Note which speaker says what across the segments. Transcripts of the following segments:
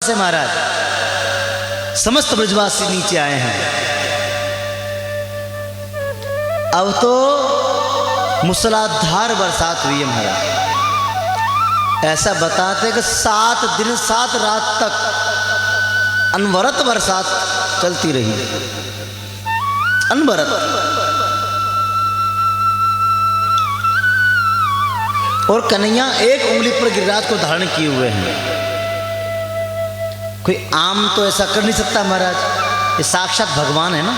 Speaker 1: से महाराज समस्त ब्रजवासी नीचे आए हैं। अब तो मूसलाधार बरसात हुई है महाराज। ऐसा बताते कि 7 दिन 7 रात तक अनवरत बरसात चलती रही, अनवरत। और कन्हैया एक उंगली पर गिरिराज को धारण किए हुए हैं। कोई आम तो ऐसा कर नहीं सकता महाराज, ये साक्षात भगवान है ना।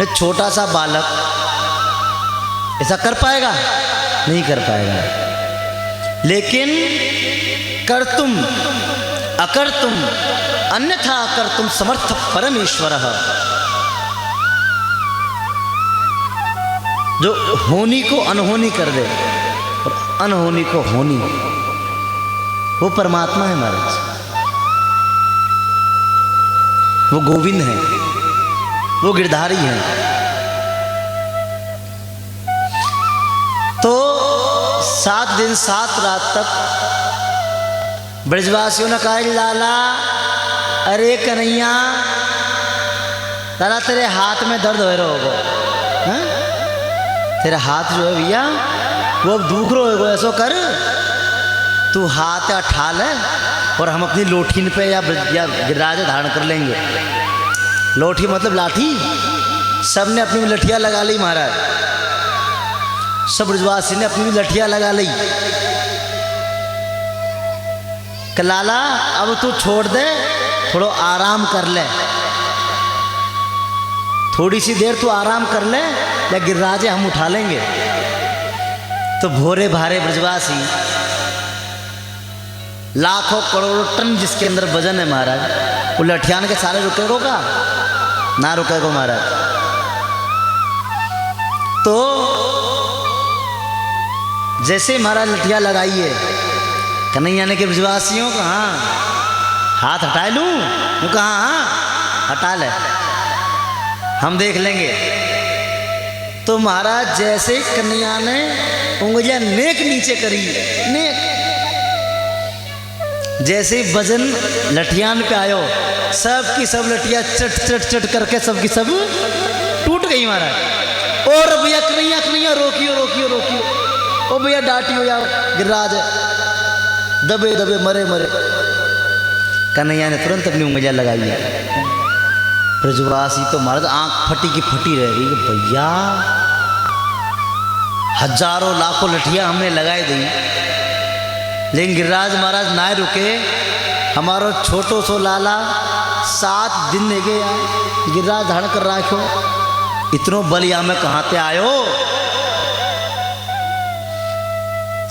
Speaker 1: एक छोटा सा बालक ऐसा कर पाएगा? नहीं कर पाएगा। लेकिन कर्तुम अकर्तुम अन्यथा कर्तुम समर्थ परमेश्वरः, जो होनी को अनहोनी कर दे और अनहोनी को होनी, वो परमात्मा है महाराज। वो गोविंद है, वो गिरधारी है। तो 7 दिन 7 रात तक ब्रजवासियों ने कहा, लाला अरे कन्हैया, लाला तेरे हाथ में दर्द हो रहा होगा, तेरा हाथ जो है भैया वो अब दुख रहा होगा। ऐसा कर, तू हाथ उठा ले और हम अपनी लोठी पे या गिरिराज धारण कर लेंगे। लोठी मतलब लाठी। सब ने अपनी लठियाँ लगा ली महाराज, सब ब्रजवासी ने अपनी लठियाँ लगा ली। लाला अब तू छोड़ दे, थोड़ा आराम कर ले, थोड़ी सी देर तू आराम कर ले, या गिरिराज हम उठा लेंगे। तो भोरे भारे ब्रजवासी, लाखों करोड़ों टन जिसके अंदर वजन है महाराज, वो लठियान के सारे रुकेगो का? ना रुकेगो महाराज। तो जैसे महाराज लठिया लगाइए, कन्हैया ने के ब्रजवासियों को, हाँ हाथ हटा लूँ? वो कहा हाँ हटा ले, हम देख लेंगे। तो महाराज जैसे कन्हैया ने उंगलियां नेक नीचे करी, नेक, जैसे वजन लठियान पे आयो, सब की सब लठियां चट चट चट करके सब की सब टूट गई महाराज। और भैया कन्हैया कन्हैया रोकियो रोकियो रोकियो, ओ भैया डांटियो यार, गिरिराज दबे दबे मरे मरे। कन्हैया ने तुरंत अपनी उंगलियां लगाई है। ब्रजवासी तो महाराज आंख फटी की फटी रह गई, भैया हजारों लाखों लठियां हमने लगाई दी, लेकिन गिरिराज महाराज ना रुके। हमारो छोटो सो लाला 7 दिन ले गए, गिरिराज धारण कर रखो, इतनो बल या में कहाँ पे आयो?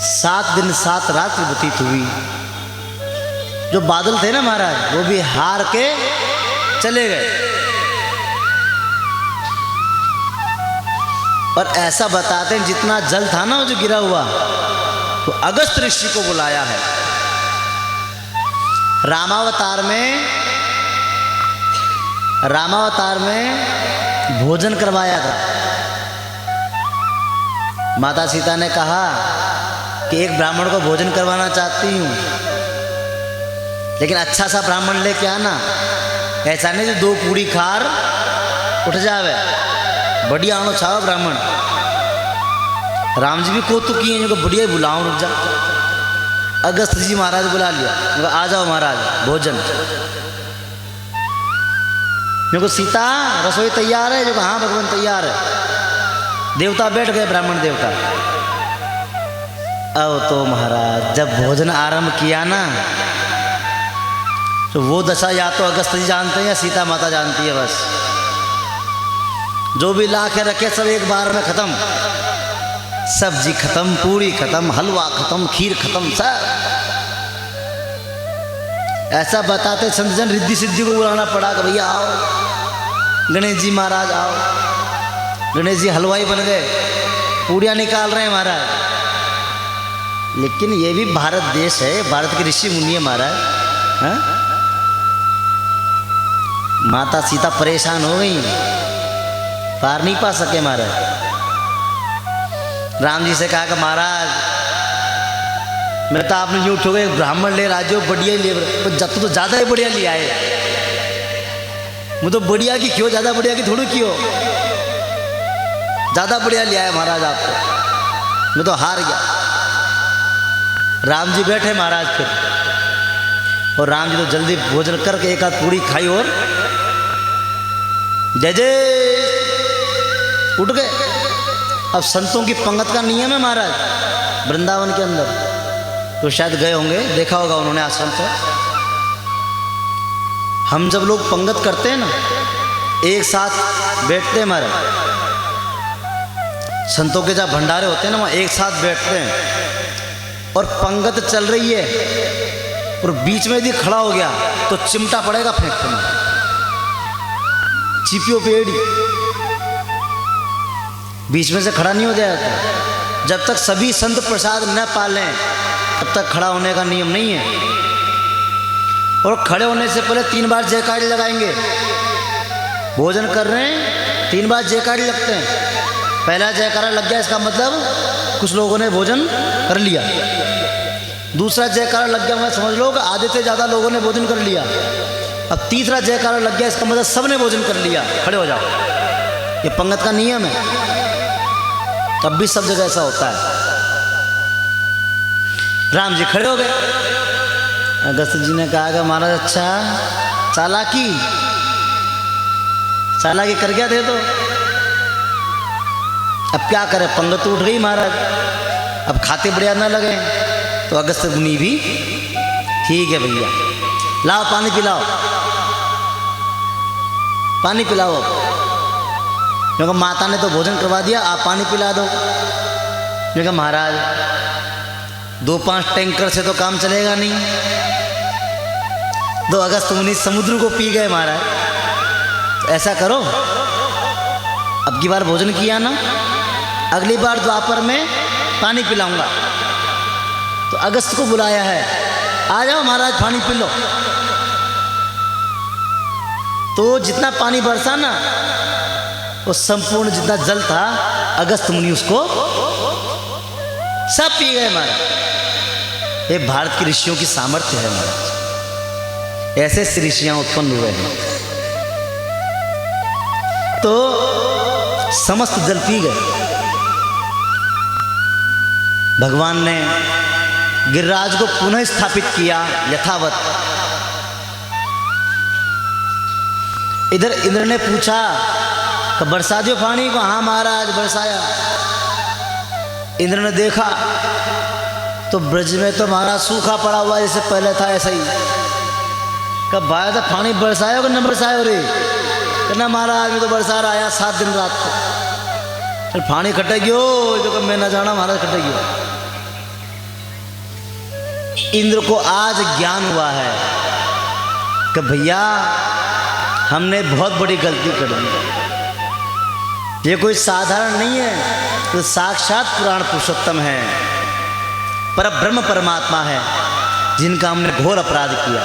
Speaker 1: 7 दिन 7 रात व्यतीत हुई। जो बादल थे ना महाराज, वो भी हार के चले गए। और ऐसा बताते हैं जितना जल था ना जो गिरा हुआ, तो अगस्त ऋषि को बुलाया है। रामावतार में भोजन करवाया था। माता सीता ने कहा कि एक ब्राह्मण को भोजन करवाना चाहती हूँ, लेकिन अच्छा सा ब्राह्मण लेके आना, ऐसा नहीं जो 2 पूड़ी खार उठ जावे, बढ़िया आनो छाओ ब्राह्मण। राम जी भी कौतुक किए, जो बढ़िया बुलाओ, रुक जा। अगस्त जी महाराज बुला लिया, आ जाओ महाराज भोजन। जो सीता रसोई तैयार है? जो हाँ भगवान तैयार है। देवता बैठ गए, ब्राह्मण देवता। अब तो महाराज जब भोजन आरंभ किया ना, तो वो दशा या तो अगस्त जी जानते हैं या सीता माता जानती है। बस जो भी ला के रखे सब एक बार में खत्म, सब्जी खत्म, पूरी खत्म, हलवा खत्म, खीर खत्म, सब। ऐसा बताते संतजन रिद्धि सिद्धि को बुलाना पड़ा कि भैया आओ, गणेश जी महाराज आओ। गणेश जी हलवाई बन गए, पूड़ियाँ निकाल रहे हैं महाराज। लेकिन ये भी भारत देश है, भारत के ऋषि मुनि है महाराज। हाँ? माता सीता परेशान हो गई, पार नहीं पा सके महाराज। राम जी से कहा कि महाराज मैं तो आपने यूँ उठोगे ब्राह्मण ले राजो बढ़िया ही ले जब तो ज़्यादा ही बढ़िया ले आए। मुझे तो बढ़िया की क्यों, ज़्यादा बढ़िया की थोड़ी क्यों, ज़्यादा बढ़िया ले आए महाराज आपको। मैं तो हार गया। राम जी बैठे महाराज फिर, और राम जी तो जल्दी भोजन करके एक आध पूड़ी खाई और जय जय उठ गए। अब संतों की पंगत का नियम है महाराज वृंदावन के अंदर, तो शायद गए होंगे, देखा होगा उन्होंने आश्रम पर। हम जब लोग पंगत करते हैं ना, एक साथ बैठते हैं महाराज, संतों के जहाँ भंडारे होते हैं ना, वहाँ एक साथ बैठते हैं और पंगत चल रही है और बीच में यदि खड़ा हो गया तो चिमटा पड़ेगा फेंकते में, चिपियो पेड़ी बीच में से खड़ा नहीं हो जाएगा। जब तक सभी संत प्रसाद न पालें तब तक खड़ा होने का नियम नहीं है। और खड़े होने से पहले 3 बार जयकारी लगाएंगे। भोजन कर रहे हैं 3 बार जयकारी लगते हैं। पहला जयकारा लग गया, इसका मतलब कुछ लोगों ने भोजन कर लिया। दूसरा जयकारा लग गया, मैं समझ लो कि आधे से ज़्यादा लोगों ने भोजन कर लिया। अब तीसरा जयकारा लग गया, इसका मतलब सब ने भोजन कर लिया, खड़े हो जाओ। ये पंगत का नियम है, तब भी सब जगह ऐसा होता है। राम जी खड़े हो गए। अगस्त जी ने कहा कि महाराज अच्छा चालाकी कर गया थे, तो अब क्या करें, पंगत उठ गई महाराज, अब खाते बढ़िया ना लगे। तो अगस्त मुनि भी ठीक है भैया, लाओ पानी पिलाओ, पानी पिलाओ। क्योंकि माता ने तो भोजन करवा दिया, आप पानी पिला दो। क्योंकि महाराज 2-5 टैंकर से तो काम चलेगा नहीं। तो अगस्त मुनि समुद्र को पी गए महाराज। तो ऐसा करो, अब की बार भोजन किया ना, अगली बार द्वापर में पानी पिलाऊंगा। तो अगस्त को बुलाया है, आ जाओ महाराज पानी पी लो। तो जितना पानी बरसा ना, वो संपूर्ण जितना जल था अगस्त मुनि उसको सब पी गए महाराज। ये भारत की ऋषियों की सामर्थ्य है महाराज, ऐसे ऋषियां उत्पन्न हुए हैं। तो समस्त जल पी गए। भगवान ने गिरिराज को पुनः स्थापित किया यथावत। इधर इंद्र ने पूछा कि बरसा दियो पानी को। हाँ महाराज बरसाया। इंद्र ने देखा तो ब्रज में तो महाराज सूखा पड़ा हुआ जैसे पहले था ऐसा ही। कब भाई तो पानी बरसायो कि न बरसायो रे? कहना महाराज मैं तो बरसा रहा आया 7 दिन रात को। फिर पानी खटेगियो जो मैं न जाना महाराज खटेगियो। इंद्र को आज ज्ञान हुआ है कि भैया हमने बहुत बड़ी गलती कर दी। ये कोई साधारण नहीं है, तो साक्षात पुराण पुरुषोत्तम है, पर ब्रह्म परमात्मा है, जिनका हमने घोर अपराध किया।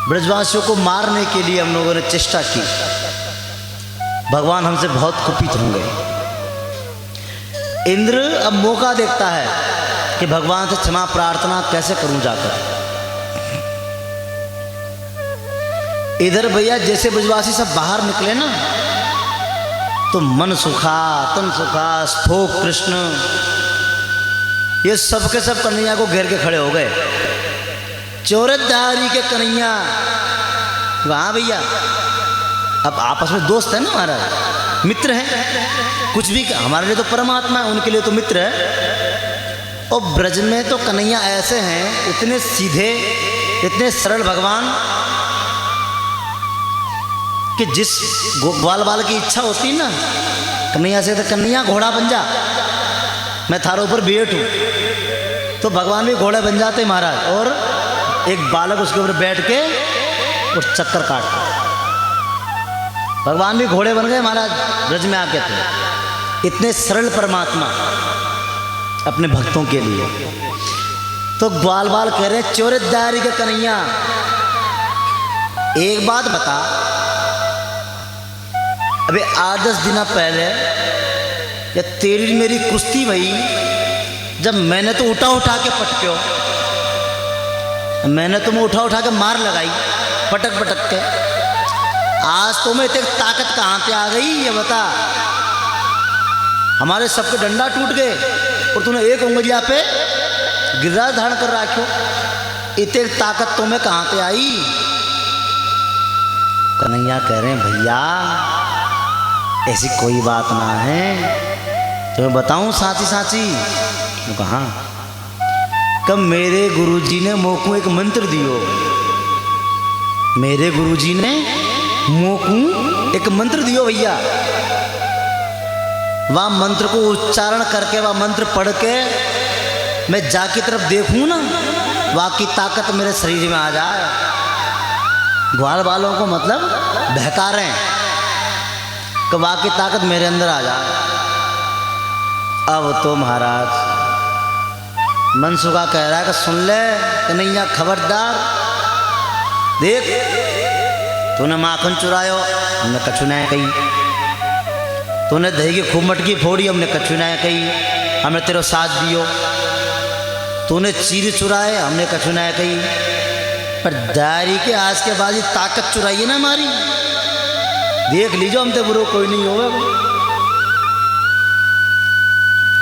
Speaker 1: ब्रजवासियों को मारने के लिए हम लोगों ने चेष्टा की। भगवान हमसे बहुत कुपित होंगे। इंद्र अब मौका देखता है कि भगवान से क्षमा प्रार्थना कैसे करूं जाकर। इधर भैया जैसे ब्रजवासी सब बाहर निकले ना, तो मन सुखा तन सुखा स्थोक कृष्ण ये सब के सब कन्हैया को घेर के खड़े हो गए। चौरदारी के कन्हैया, हाँ भैया अब आपस में दोस्त है ना महाराज, मित्र हैं। कुछ भी हमारे लिए तो परमात्मा है, उनके लिए तो मित्र है। और ब्रज में तो कन्हैया ऐसे हैं, इतने सीधे इतने सरल भगवान कि जिस ग्वाल बाल की इच्छा होती ना कन्हैया से, तो कन्हैया घोड़ा बन जा, मैं थारों पर बैठ हूँ। तो भगवान भी घोड़े बन जाते महाराज, और एक बालक उसके ऊपर बैठ के और चक्कर काटता। भगवान भी घोड़े बन गए महाराज ब्रज में आके। थे इतने सरल परमात्मा अपने भक्तों के लिए। तो ग्वाल बाल कह रहे चौरदारी के कन्हैया एक बात बता, अबे 8-10 दिन पहले या तेरी मेरी कुश्ती भई, जब मैंने तो उठा उठा के पटक्यो, मैंने तुम्हें उठा उठा के मार लगाई पटक पटक के, आज तुम्हें इतनी ताकत कहाँ पे आ गई ये बता। हमारे सबके डंडा टूट गए और तूने एक उंगलिया पे गिरराज धारण कर रखो, इतनी ताकत तुम्हें कहाँ पे आई। कन्हैया कह रहे हैं भैया ऐसी कोई बात ना है, तुम्हें बताऊं साची साची। कहा कब मेरे गुरुजी ने मोकू एक मंत्र दियो, मेरे गुरुजी ने मोकू एक मंत्र दियो भैया। वह मंत्र को उच्चारण करके वह मंत्र पढ़ के मैं जाकी तरफ देखूं ना, वह की ताकत मेरे शरीर में आ जाए। ग्वाल वालों को मतलब बहका रहे हैं कि वह की ताकत मेरे अंदर आ जाए। अब तो महाराज मनसुखा कह रहा है कि सुन ले कन्हैया खबरदार, देख तूने माखन चुरायो हमने कछु नहीं कही, तूने दही की खूब मटकी फोड़ी हमने कछु नहीं कही, हमने तेरा साथ दियो। तूने चीर चुराए हमने कछु नहीं कही, पर दारी के आज के बाद ताकत चुराई है ना हमारी, देख लीजिए हम तो बुरो कोई नहीं होगा।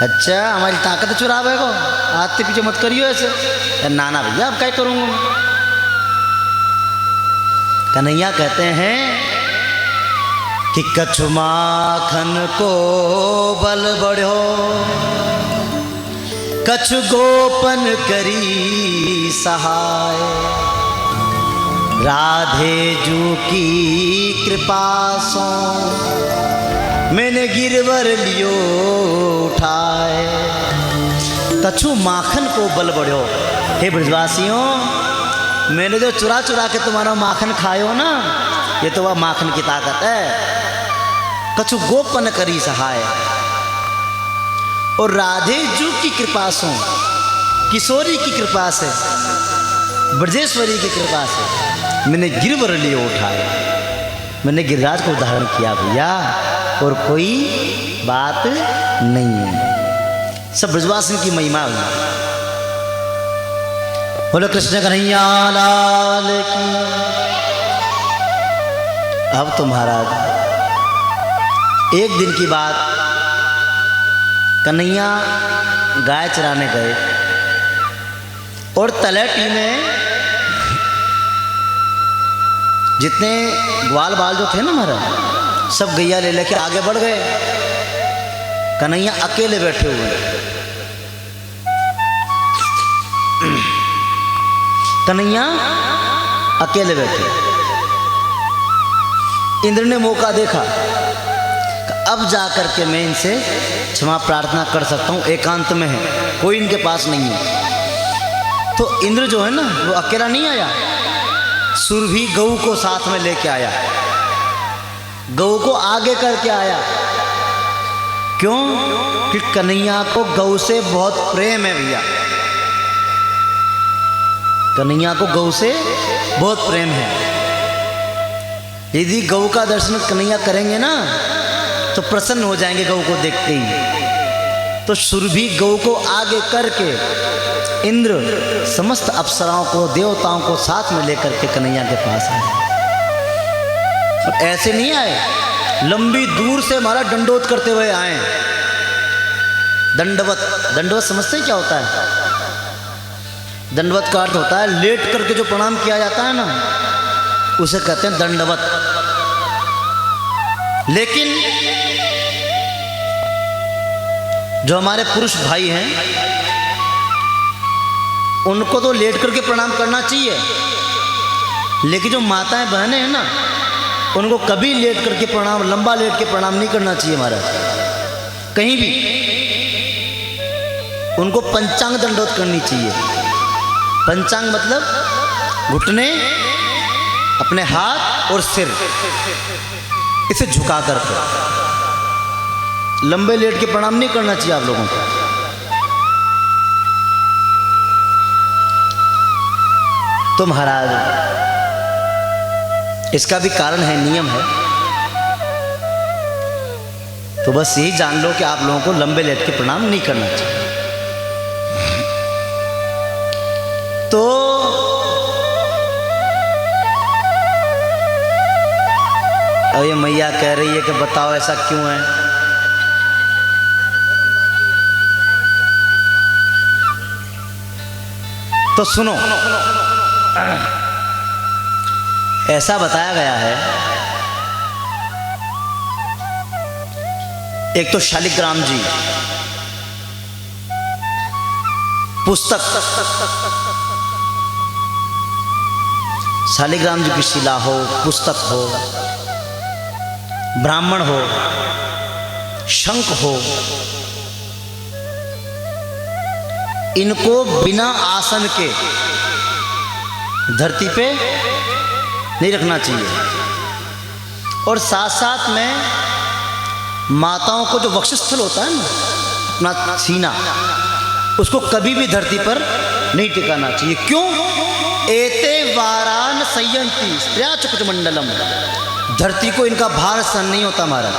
Speaker 1: अच्छा हमारी ताकत चुरावे को हाथ के पीछे मत करियो ऐसे। नाना भैया अब क्या करूँगा। कन्हैया कहते हैं कि कछु माखन को बल बढ़ो, कछु गोपन करी सहाय, राधे जू की कृपा सो मैंने गिरवर लियो उठाए। कछु माखन को बल बढ़ो, हे ब्रजवासियों मैंने जो चुरा चुरा के तुम्हारा माखन खायो ना, ये तो वह माखन की ताकत है। कछु गोपन करी सहाय और राधे जू की कृपा से, किशोरी की कृपा से, ब्रजेश्वरी की कृपा से मैंने गिरवर लिए उठाया, मैंने गिरिराज को धारण किया भैया, और कोई बात नहीं है। सब ब्रजवासी की महिमा हुई। बोलो कृष्ण कन्हैया लाल की। अब तो महाराज एक दिन की बात, कन्हैया गाय चराने गए और तलहटी में जितने ग्वाल बाल जो थे ना महाराज, सब गैया ले लेके आगे बढ़ गए। कन्हैया अकेले बैठे हुए हैं। कन्हैया अकेले बैठे। इंद्र ने मौका देखा कि अब जा करके मैं इनसे क्षमा प्रार्थना कर सकता हूँ, एकांत में है, कोई इनके पास नहीं है। तो इंद्र जो है ना वो अकेला नहीं आया, सुरभि गऊ को साथ में लेके आया, गऊ को आगे करके आया। क्यों? कि कन्हैया को गऊ से बहुत प्रेम है भैया, कन्हैया को गऊ से बहुत प्रेम है। यदि गऊ का दर्शन कन्हैया करेंगे ना तो प्रसन्न हो जाएंगे गऊ को देखते ही। तो सुरभि गऊ को आगे करके इंद्र समस्त अप्सराओं को, देवताओं को साथ में लेकर के कन्हैया के पास आए। और ऐसे नहीं आए, लंबी दूर से हमारा दंडोत करते हुए आए। दंडवत, दंडवत समझते हैं क्या होता है? दंडवत का अर्थ होता है लेट करके जो प्रणाम किया जाता है ना, उसे कहते हैं दंडवत। लेकिन जो हमारे पुरुष भाई हैं उनको तो लेट करके प्रणाम करना चाहिए, लेकिन जो माताएं बहनें हैं ना उनको कभी लेट करके प्रणाम, लंबा लेट के प्रणाम नहीं करना चाहिए महाराज, कहीं भी। उनको पंचांग दंडोत करनी चाहिए। पंचांग मतलब घुटने, अपने हाथ और सिर इसे झुका करके, लंबे लेट के प्रणाम नहीं करना चाहिए आप लोगों को। तो महाराज इसका भी कारण है, नियम है। तो बस यही जान लो कि आप लोगों को लंबे लेट के प्रणाम नहीं करना चाहिए। तो अब ये मैया कह रही है कि बताओ ऐसा क्यों है। तो सुनो, ऐसा बताया गया है, एक तो शालिग्राम जी पुस्तक, शालिग्राम जी की शिला हो, पुस्तक हो, ब्राह्मण हो, शंख हो, इनको बिना आसन के धरती पे नहीं रखना चाहिए। और साथ साथ में माताओं को जो वक्षस्थल होता है ना, अपना सीना, उसको कभी भी धरती पर नहीं टिकाना चाहिए। क्यों? एते वारान संयंती स्त्रिया चकुच मंडलम, धरती को इनका भार सहन नहीं होता महाराज।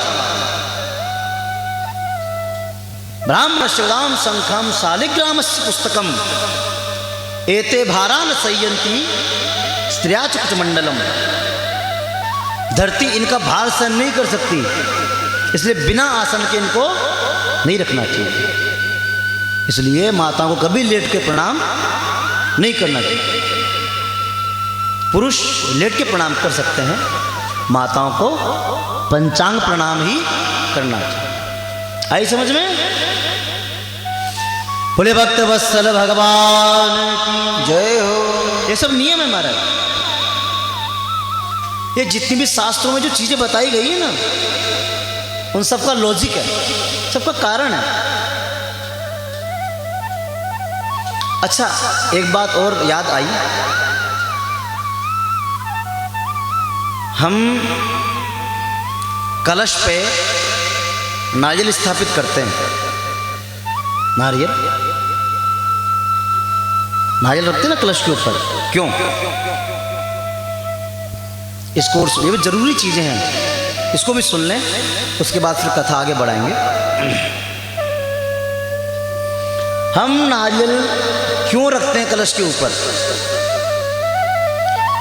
Speaker 1: ब्राह्मण शिवराम शंखम शालिग्रामस्य पुस्तकम एते भारान संयंती स्त्रिया चकुच मंडलम, धरती इनका भार सहन नहीं कर सकती, इसलिए बिना आसन के इनको नहीं रखना चाहिए। इसलिए माताओं को कभी लेट के प्रणाम नहीं करना चाहिए। पुरुष लेट के प्रणाम कर सकते हैं, माताओं को पंचांग प्रणाम ही करना चाहिए। आई समझ में? बोले भक्त वत्सल भगवान की जय हो। ये सब नियम है महाराज। ये जितनी भी शास्त्रों में जो चीजें बताई गई है ना, उन सबका लॉजिक है, सबका कारण है। अच्छा, एक बात और याद आई, हम कलश पे नारियल स्थापित करते हैं, नारियल रखते हैं ना कलश के ऊपर। क्यों? इस कोर्स ये भी जरूरी चीजें हैं, इसको भी सुन लें, उसके बाद फिर कथा आगे बढ़ाएंगे। हम नारियल क्यों रखते हैं कलश के ऊपर?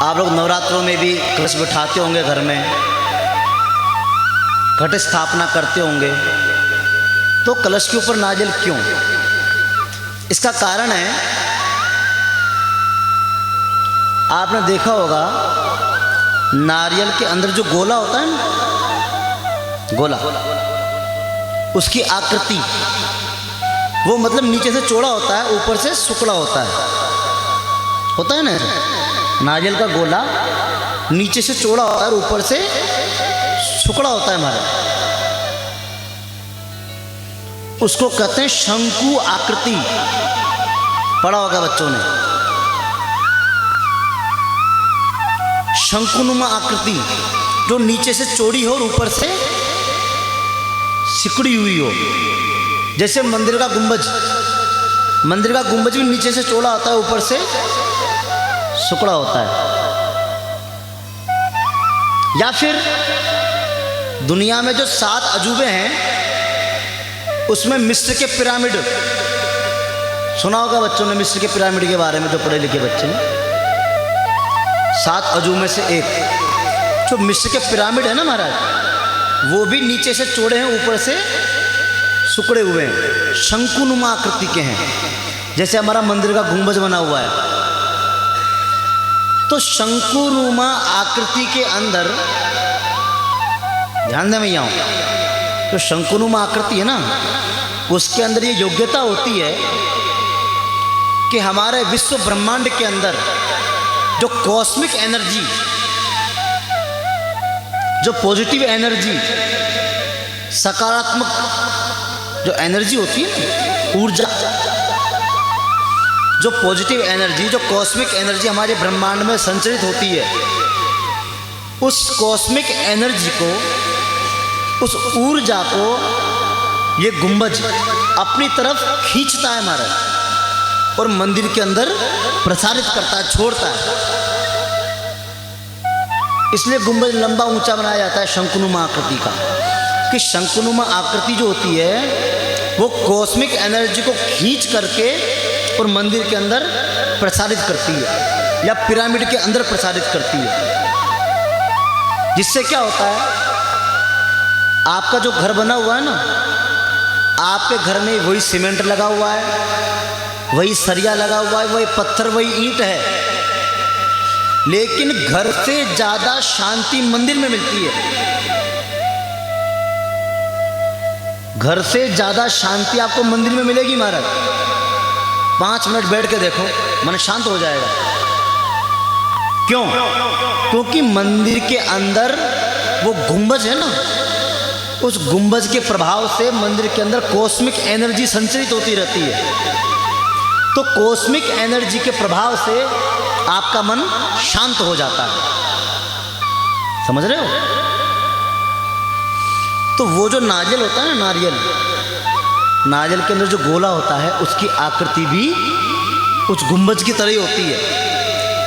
Speaker 1: आप लोग नवरात्रों में भी कलश बिठाते होंगे, घर में घट स्थापना करते होंगे, तो कलश के ऊपर नारियल क्यों? इसका कारण है, आपने देखा होगा नारियल के अंदर जो गोला होता है ना, गोला, उसकी आकृति वो मतलब नीचे से चौड़ा होता है, ऊपर से सुकड़ा होता है ना। नारियल का गोला नीचे से चौड़ा होता है, ऊपर से सुकड़ा होता है हमारा, उसको कहते हैं शंकु आकृति। पढ़ा होगा बच्चों ने, शंकुनुमा आकृति, जो नीचे से चौड़ी हो और ऊपर से सिकुड़ी हुई हो। जैसे मंदिर का गुंबज भी नीचे से चौड़ा होता है, ऊपर से सुकड़ा होता है। या फिर दुनिया में जो 7 अजूबे हैं, उसमें मिस्र के पिरामिड, सुना होगा बच्चों ने मिस्र के पिरामिड के बारे में, जो पढ़े लिखे बच्चे हैं। 7 अजूबे में से एक जो मिस्र के पिरामिड है ना महाराज, वो भी नीचे से चौड़े हैं, ऊपर से सुकड़े हुए हैं, शंकुनुमा आकृति के हैं, जैसे हमारा मंदिर का गुंबज बना हुआ है। तो शंकुनुमा आकृति के अंदर ध्यान दें भैया, तो शंकुनुमा आकृति है ना, उसके अंदर ये योग्यता होती है कि हमारे विश्व ब्रह्मांड के अंदर जो कॉस्मिक एनर्जी, जो पॉजिटिव एनर्जी, सकारात्मक जो एनर्जी होती है, ऊर्जा, जो पॉजिटिव एनर्जी, जो कॉस्मिक एनर्जी हमारे ब्रह्मांड में संचरित होती है, उस कॉस्मिक एनर्जी को, उस ऊर्जा को ये गुंबज अपनी तरफ खींचता है हमारा, और मंदिर के अंदर प्रसारित करता है, छोड़ता है। इसलिए गुंबज लंबा ऊंचा बनाया जाता है शंकुनुमा आकृति का, कि शंकुनुमा आकृति जो होती है वो कॉस्मिक एनर्जी को खींच करके और मंदिर के अंदर प्रसारित करती है या पिरामिड के अंदर प्रसारित करती है। जिससे क्या होता है, आपका जो घर बना हुआ है ना, आपके घर में वही सीमेंट लगा हुआ है, वही सरिया लगा हुआ है, वही पत्थर, वही ईंट है, लेकिन घर से ज्यादा शांति मंदिर में मिलती है। घर से ज्यादा शांति आपको मंदिर में मिलेगी महाराज। 5 मिनट बैठ के देखो, मन शांत हो जाएगा। क्यों? क्योंकि मंदिर के अंदर वो गुंबज है ना, उस गुंबज के प्रभाव से मंदिर के अंदर कॉस्मिक एनर्जी संचरित होती रहती है। तो कॉस्मिक एनर्जी के प्रभाव से आपका मन शांत हो जाता है। समझ रहे हो? तो वो जो नारियल होता है ना, नारियल के अंदर जो गोला होता है, उसकी आकृति भी उस गुंबज की तरह ही होती है।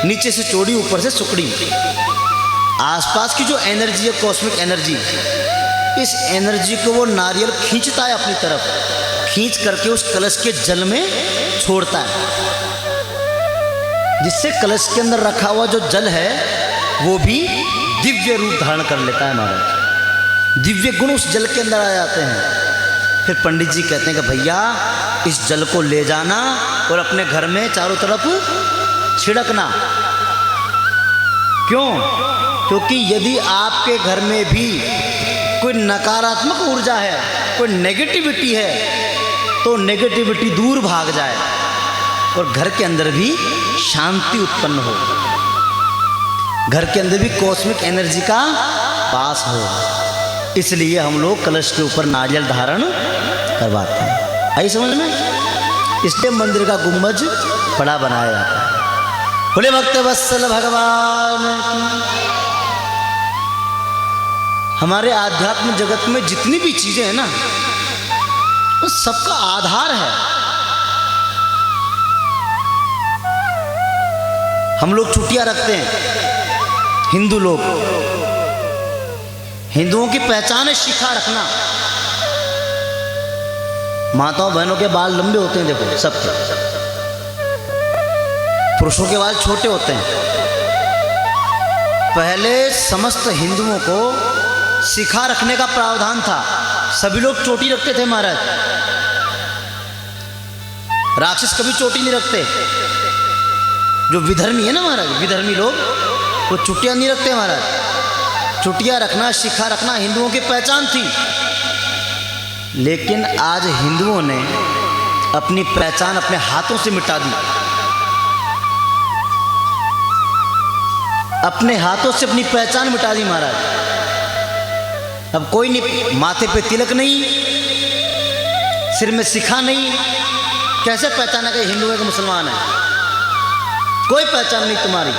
Speaker 1: नीचे से चौड़ी, ऊपर से सुकड़ी। आसपास की जो एनर्जी है, कॉस्मिक एनर्जी, इस एनर्जी को वो नारियल खींचता है अपनी तरफ, खींच करके उस कलश के जल में छोड़ता है, जिससे कलश के अंदर रखा हुआ जो जल है वो भी दिव्य रूप धारण कर लेता है महाराज। दिव्य गुण उस जल के अंदर आ जाते हैं। फिर पंडित जी कहते हैं कि भैया इस जल को ले जाना और अपने घर में चारों तरफ छिड़कना। क्यों? क्योंकि यदि आपके घर में भी कोई नकारात्मक ऊर्जा है, कोई नेगेटिविटी है, तो नेगेटिविटी दूर भाग जाए और घर के अंदर भी शांति उत्पन्न हो, घर के अंदर भी कॉस्मिक एनर्जी का पास हो। इसलिए हम लोग कलश के ऊपर नारियल धारण करवाते हैं। आई समझ में? इसलिए मंदिर का गुंबज बड़ा बनाया जाता है। बोले भक्त वत्सल भगवान की। हमारे आध्यात्म जगत में जितनी भी चीजें हैं ना, वो सबका आधार है। हम लोग छुट्टियां रखते हैं, हिंदू लोग, हिंदुओं की पहचान है शिखा रखना। माताओं बहनों के बाल लंबे होते हैं, देखो सबके। पुरुषों के बाल छोटे होते हैं। पहले समस्त हिंदुओं को शिखा रखने का प्रावधान था, सभी लोग चोटी रखते थे महाराज। राक्षस कभी चोटी नहीं रखते। जो विधर्मी है ना महाराज, विधर्मी लोग, वो चुटिया नहीं रखते महाराज। चुटिया रखना, शिखा रखना हिंदुओं की पहचान थी। लेकिन आज हिंदुओं ने अपनी पहचान अपने हाथों से मिटा दी। अपने हाथों से अपनी पहचान मिटा दी महाराज। अब कोई नहीं, माथे पे तिलक नहीं, सिर में शिखा नहीं, कैसे पहचाना कि हिंदू है कि मुसलमान है? कोई पहचान नहीं तुम्हारी।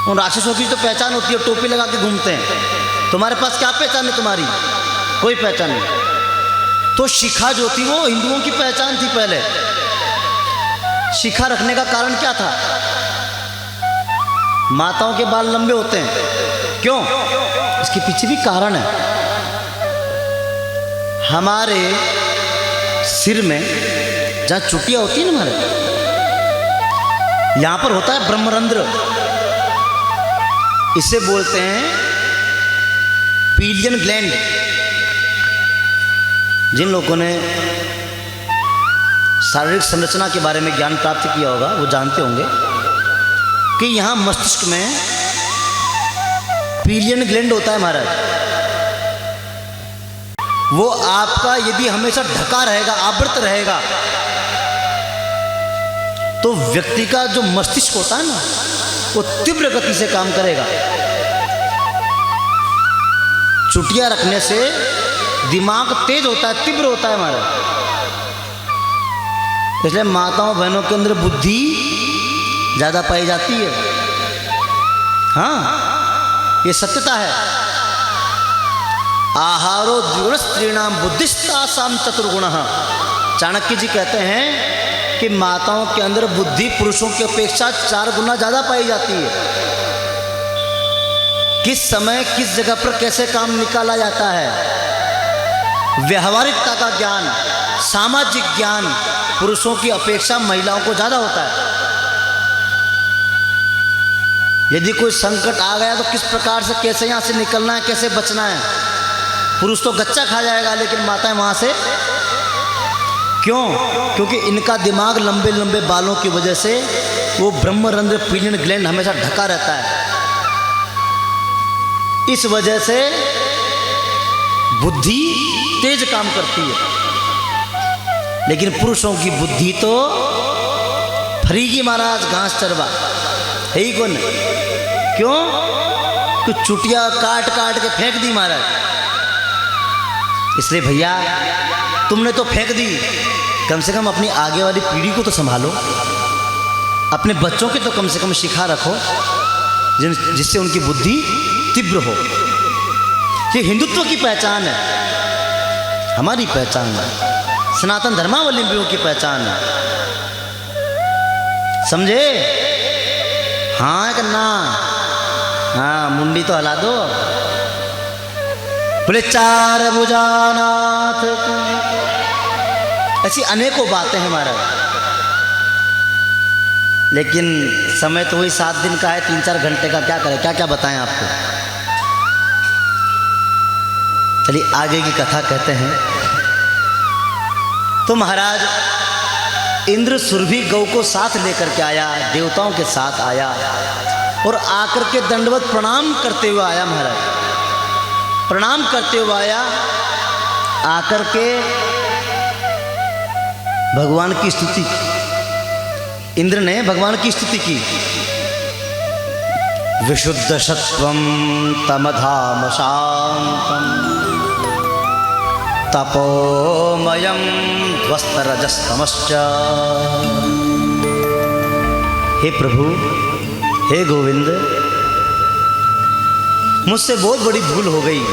Speaker 1: उन राक्षसों की तो पहचान होती है, टोपी लगा के घूमते हैं। तुम्हारे पास क्या पहचान है तुम्हारी? कोई पहचान नहीं। तो शिखा जो थी वो हिंदुओं की पहचान थी पहले। शिखा रखने का कारण क्या था? माताओं के बाल लंबे होते हैं, क्यों? इसके पीछे भी कारण है। हमारे सिर में जहाँ चुटिया होती है ना हमारे, यहां पर होता है ब्रह्मरंध्र। इसे बोलते हैं पीलियन ग्लैंड। जिन लोगों ने शारीरिक संरचना के बारे में ज्ञान प्राप्त किया होगा वो जानते होंगे कि यहां मस्तिष्क में पीलियन ग्लैंड होता है महाराज। वो आपका यदि हमेशा ढका रहेगा, आवृत रहेगा, तो व्यक्ति का जो मस्तिष्क होता है ना, वो तीव्र गति से काम करेगा। चुटिया रखने से दिमाग तेज होता है, तीव्र होता है हमारा। इसलिए माताओं बहनों के अंदर बुद्धि ज्यादा पाई जाती है। हाँ, ये सत्यता है। आहारो द्विगुण स्त्रीणाम बुद्धिस्तासाम चतुर्गुणः। चाणक्य जी कहते हैं कि माताओं के अंदर बुद्धि पुरुषों की अपेक्षा 4 गुना ज्यादा पाई जाती है। किस समय किस जगह पर कैसे काम निकाला जाता है, व्यवहारिकता का ज्ञान, सामाजिक ज्ञान, पुरुषों की अपेक्षा महिलाओं को ज़्यादा होता है। यदि कोई संकट आ गया तो किस प्रकार से, कैसे यहाँ से निकलना है, कैसे बचना है। पुरुष तो गच्चा खा जाएगा, लेकिन माताएं वहाँ से क्यों? क्योंकि इनका दिमाग लंबे लंबे बालों की वजह से वो ब्रह्मरंध्र पीनियन ग्लैंड हमेशा ढका रहता है। इस वजह से बुद्धि तेज काम करती है। लेकिन पुरुषों की बुद्धि तो फरीगी महाराज घास चरवा है ही कौन। क्यों? कुछ चुटिया काट काट के फेंक दी महाराज। इसलिए भैया तुमने तो फेंक दी, कम से कम अपनी आगे वाली पीढ़ी को तो संभालो। अपने बच्चों के तो कम से कम शिखा रखो जिससे उनकी बुद्धि तीव्र हो। ये हिंदुत्व की पहचान है, हमारी पहचान है, सनातन धर्मावलंबियों की पहचान है। समझे? हाँ कि ना? हाँ, मुंडी तो हिला दो। बोले चार भुजानाथ। ऐसी अनेकों बातें हैं महाराज, लेकिन समय तो वही 7 दिन का है, 3-4 घंटे का। क्या करें, क्या क्या बताएं आपको। चलिए आगे की कथा कहते हैं। तो महाराज इंद्र सुरभि गौ को साथ लेकर के आया, देवताओं के साथ आया और आकर के दंडवत प्रणाम करते हुए आया। महाराज प्रणाम करते हुए आया, आकर के भगवान की स्तुति की। इंद्र ने भगवान की स्तुति की। विशुद्ध सत्वम तमधाम शांतम तपोमयम ध्वस्तरजस्तमश्च। हे प्रभु, हे गोविंद, मुझसे बहुत बड़ी भूल हो गई।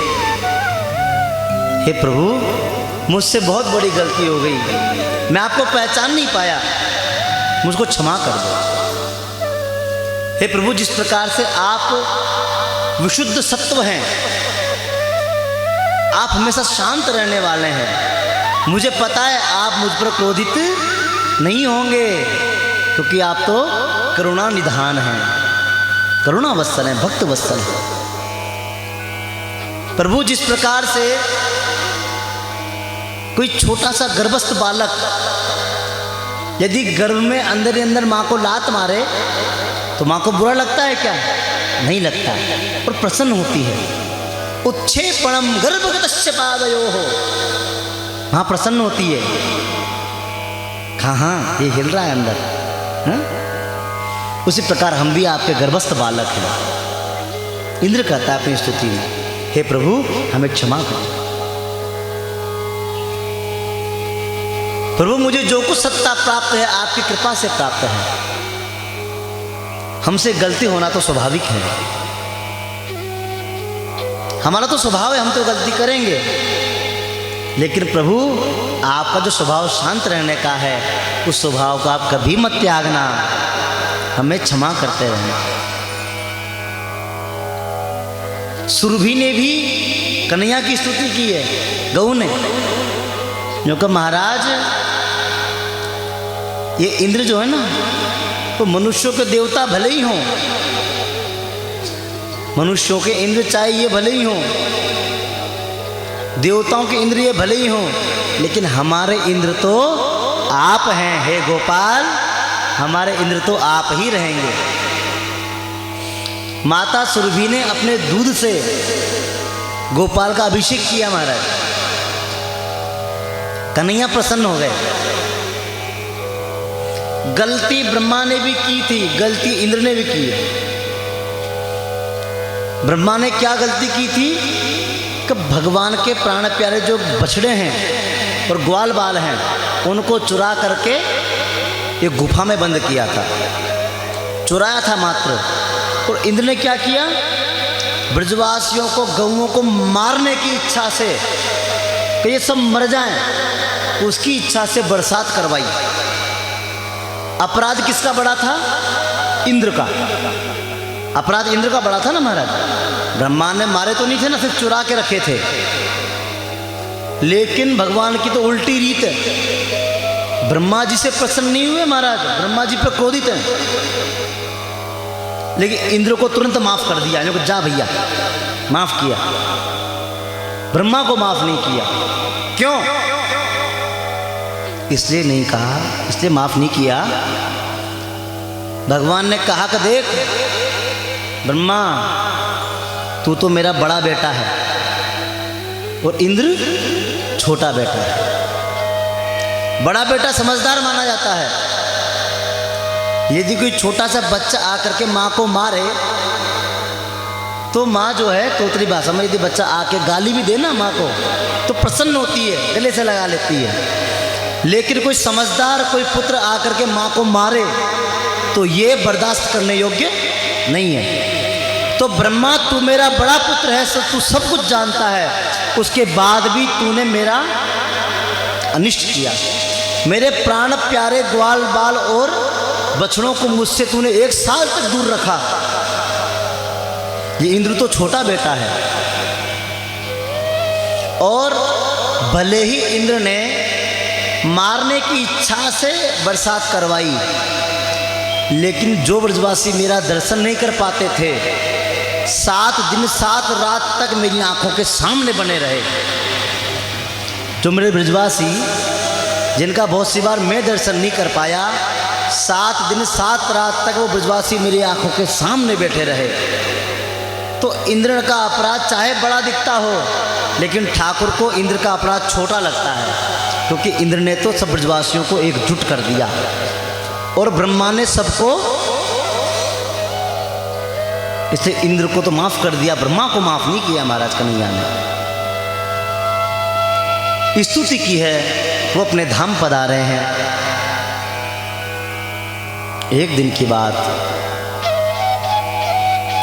Speaker 1: हे प्रभु, मुझसे बहुत बड़ी गलती हो गई, मैं आपको पहचान नहीं पाया, मुझको क्षमा कर दो। हे प्रभु, जिस प्रकार से आप विशुद्ध सत्व हैं, आप हमेशा शांत रहने वाले हैं, मुझे पता है आप मुझ पर क्रोधित नहीं होंगे, क्योंकि आप तो करुणा निधान हैं, करुणा वत्सल हैं, भक्त वत्सल हैं। प्रभु, जिस प्रकार से कोई छोटा सा गर्भस्थ बालक यदि गर्भ में अंदर ही अंदर माँ को लात मारे तो माँ को बुरा लगता है क्या? नहीं लगता, और प्रसन्न होती है। उत्क्षेपणम गर्भगतस्य पादयोः, माँ प्रसन्न होती है। हाँ, ये हिल रहा है अंदर। हाँ? उसी प्रकार हम भी आपके गर्भस्थ बालक हैं। इंद्र कहता है अपनी स्तुति में, हे प्रभु हमें क्षमा करो। प्रभु, मुझे जो कुछ सत्ता प्राप्त है आपकी कृपा से प्राप्त है। हमसे गलती होना तो स्वाभाविक है, हमारा तो स्वभाव है, हम तो गलती करेंगे। लेकिन प्रभु, आपका जो स्वभाव शांत रहने का है, उस स्वभाव को आप कभी मत त्यागना, हमें क्षमा करते रहना। सुरभि ने भी कन्हैया की स्तुति की है, गौ ने, जो कि महाराज ये इंद्र जो है ना, तो मनुष्यों के देवता भले ही हों, मनुष्यों के इंद्र चाहे ये भले ही हों, देवताओं के इंद्र ये भले ही हों, लेकिन हमारे इंद्र तो आप हैं। हे गोपाल, हमारे इंद्र तो आप ही रहेंगे। माता सुरभि ने अपने दूध से गोपाल का अभिषेक किया महाराज। कन्हैया प्रसन्न हो गए। गलती ब्रह्मा ने भी की थी, गलती इंद्र ने भी की है। ब्रह्मा ने क्या गलती की थी कि भगवान के प्राण प्यारे जो बछड़े हैं और ग्वाल बाल हैं, उनको चुरा करके एक गुफा में बंद किया था, चुराया था मात्र। और इंद्र ने क्या किया? ब्रजवासियों को, गौओं को मारने की इच्छा से कि ये सब मर जाएं, उसकी इच्छा से बरसात करवाई। अपराध किसका बड़ा था? इंद्र का। अपराध इंद्र का बड़ा था ना महाराज। ब्रह्मा ने मारे तो नहीं थे ना, सिर्फ चुरा के रखे थे। लेकिन भगवान की तो उल्टी रीत है, ब्रह्मा जी से प्रसन्न नहीं हुए महाराज, ब्रह्मा जी पर क्रोधित हैं, लेकिन इंद्र को तुरंत माफ कर दिया, इनको जा भैया माफ किया, ब्रह्मा को माफ नहीं किया। क्यों? इसलिए नहीं कहा, इसलिए माफ नहीं किया, भगवान ने कहा कि देख ब्रह्मा तू तो मेरा बड़ा बेटा है और इंद्र छोटा बेटा है। बड़ा बेटा समझदार माना जाता है, यदि कोई छोटा सा बच्चा आकर के माँ को मारे तो माँ जो है तोतरी भाषा में यदि बच्चा आके गाली भी दे ना माँ को तो प्रसन्न होती है, गले से लगा लेती है। लेकिन कोई समझदार कोई पुत्र आकर के माँ को मारे तो ये बर्दाश्त करने योग्य नहीं है। तो ब्रह्मा तू मेरा बड़ा पुत्र है, तू सब कुछ जानता है, उसके बाद भी तूने मेरा अनिष्ट किया, मेरे प्राण प्यारे ग्वाल बाल और बछड़ों को मुझसे तूने 1 साल तक दूर रखा। ये इंद्र तो छोटा बेटा है, और भले ही इंद्र ने मारने की इच्छा से बरसात करवाई, लेकिन जो ब्रजवासी मेरा दर्शन नहीं कर पाते थे 7 दिन 7 रात तक मेरी आंखों के सामने बने रहे। जो मेरे ब्रजवासी जिनका बहुत सी बार मैं दर्शन नहीं कर पाया, 7 दिन 7 रात तक वो ब्रजवासी मेरी आंखों के सामने बैठे रहे। तो इंद्र का अपराध चाहे बड़ा दिखता हो, लेकिन ठाकुर को इंद्र का अपराध छोटा लगता है, क्योंकि इंद्र ने तो सब ब्रजवासियों को एकजुट कर दिया और ब्रह्मा ने सबको, इसलिए इंद्र को तो माफ कर दिया, ब्रह्मा को माफ नहीं किया महाराज कन्हैया ने। स्तुति की है, वो अपने धाम पधारे हैं। एक दिन की बात,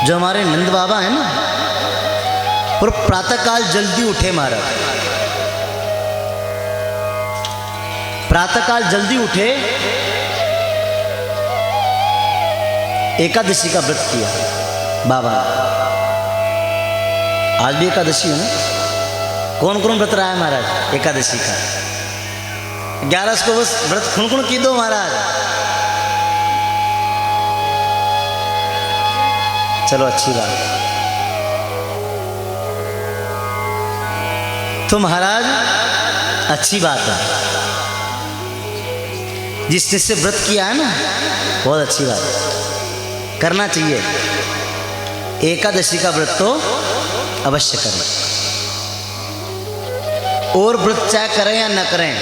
Speaker 1: जो हमारे नंद बाबा है ना, और प्रातःकाल जल्दी उठे महाराज, प्रातःकाल जल्दी उठे, एकादशी का व्रत किया बाबा। आज भी एकादशी है ना, कौन कौन व्रत रहा है महाराज एकादशी का? 11 को बस व्रत खुण की दो महाराज। चलो अच्छी बात। तो महाराज अच्छी बात है, जिस जिससे व्रत किया है ना बहुत अच्छी बात है, करना चाहिए। एकादशी का व्रत तो अवश्य करें, और व्रत चाहे करें या न करें,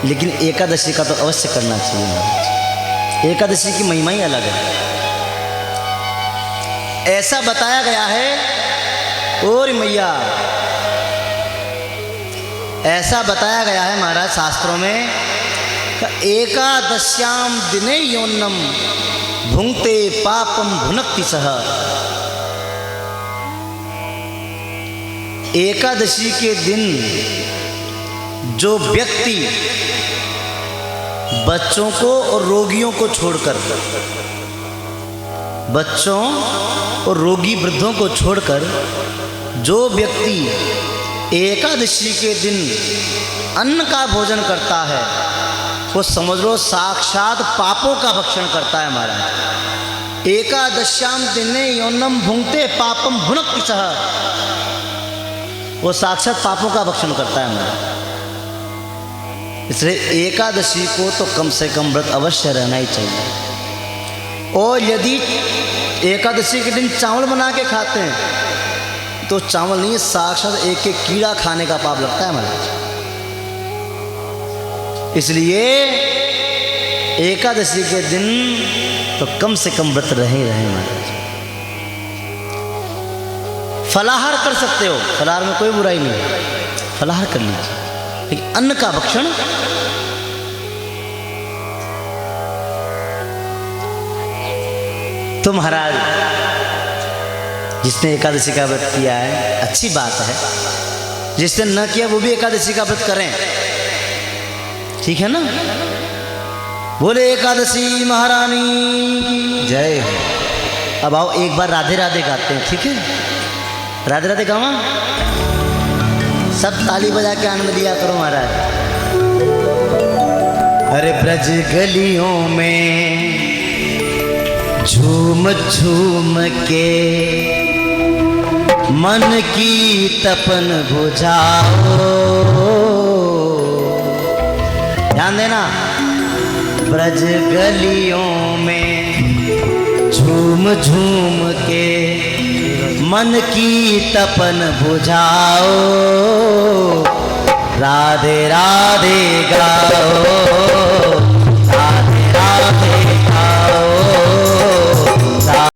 Speaker 1: लेकिन एकादशी का तो अवश्य करना चाहिए महाराज। एकादशी की महिमा ही अलग है। ऐसा बताया गया है, और मैया ऐसा बताया गया है महाराज शास्त्रों में, एकादश्याम दिने योन्नम भुंक्ते पापम भुनक्ति सह। एकादशी के दिन जो व्यक्ति बच्चों को और रोगियों को छोड़कर, बच्चों और रोगी वृद्धों को छोड़कर जो व्यक्ति एकादशी के दिन अन्न का भोजन करता है, वो समझ लो साक्षात पापों का भक्षण करता है महाराज। एकादश्याम दिने योन्नम भुंक्ते पापम भुनक्ति सह, वो साक्षात पापों का भक्षण करता है महाराज। इसलिए एकादशी को तो कम से कम व्रत अवश्य रहना ही चाहिए। और यदि एकादशी के दिन चावल बना के खाते हैं तो चावल नहीं, साक्षात एक एक कीड़ा खाने का पाप लगता है महाराज। इसलिए एकादशी के दिन तो कम से कम व्रत रहे महाराज। फलाहार कर सकते हो, फलाहार में कोई बुराई नहीं है, फलाहार कर लीजिए, लेकिन अन्न का भक्षण तो महाराज जिसने एकादशी का व्रत किया है अच्छी बात है, जिसने न किया वो भी एकादशी का व्रत करें, ठीक है ना। बोले एकादशी महारानी जय। अब आओ एक बार राधे राधे गाते हैं, ठीक है? राधे राधे गावा, सब ताली बजा के आनंद लिया करो महाराज। अरे ब्रज गलियों में झूम झूम के मन की तपन बुझाओ। ध्यान देना, ब्रज गलियों में झूम झूम के मन की तपन बुझाओ। राधे राधे गाओ।